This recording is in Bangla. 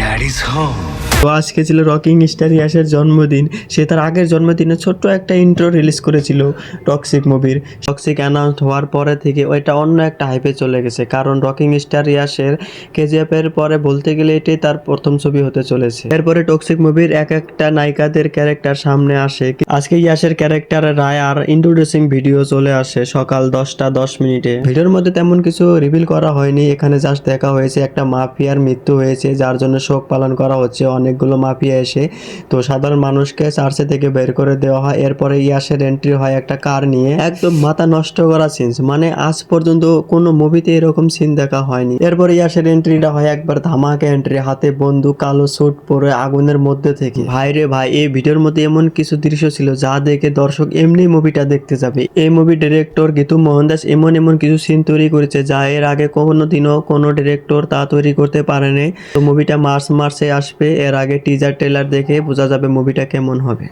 Daddy's home. তো আজকে ছিল রকিং স্টার ইয়াসের জন্মদিন। সে তার আগের জন্মদিনে ছোট্ট একটা ইন্ট্রো রিলিজ করেছিল টক্সিক মুভির। টক্সিক অ্যানাউন্স হওয়ার পরে থেকে ওইটা অন্য একটা হাইপে চলে গেছে, কারণ রকিং স্টার ইয়াসের কেজিএফ এর পরে বলতে গেলে এটাই তার প্রথম ছবি হতে চলেছে। এরপরে টক্সিক মুভির এক একটা নায়িকাদের ক্যারেক্টার সামনে আসে। আজকে ইয়াসের ক্যারেক্টারের রায় আর ইন্ট্রোডিউসিং ভিডিও চলে আসে সকাল 10টা 10 মিনিটে। ভিডিওর মধ্যে তেমন কিছু রিভিল করা হয়নি, এখানে জাস্ট দেখা হয়েছে একটা মাফিয়ার মৃত্যু হয়েছে, যার জন্য শোক পালন করা হচ্ছে। অনেকগুলো মাফিয়া এসে তো সাধারণ মানুষকে চার্চে থেকে বের করে দেওয়া হয়। এরপরে ইয়াসের এন্ট্রি হয় একটা কার নিয়ে, একদম মাথা নষ্ট করা সিন, মানে আজ পর্যন্ত কোনো মুভিতে এরকম সিন দেখা হয়নি। এরপরে ইয়াসের এন্ট্রিটা হয় একবার ধামাকা এন্ট্রি, হাতে বন্দুক, কালো স্যুট পরে আগুনের মধ্যে থেকে। ভাই রে ভাই, এই ভিডিওর মধ্যে এমন কিছু দৃশ্য ছিল যা দেখে দর্শক এমনি মুভিটা দেখতে যাবে। এই মুভি ডিরেক্টর গীতু মোহনদাস এমন কিছু সিন তৈরি করেছে যা এর আগে কোনোদিনও কোনো ডিরেক্টর তা তৈরি করতে পারেনি। তো মুভিটা মার্চে আসবে। এর আগে টিজার ট্রেলার দেখে বোঝা যাবে মুভিটা কেমন হবে।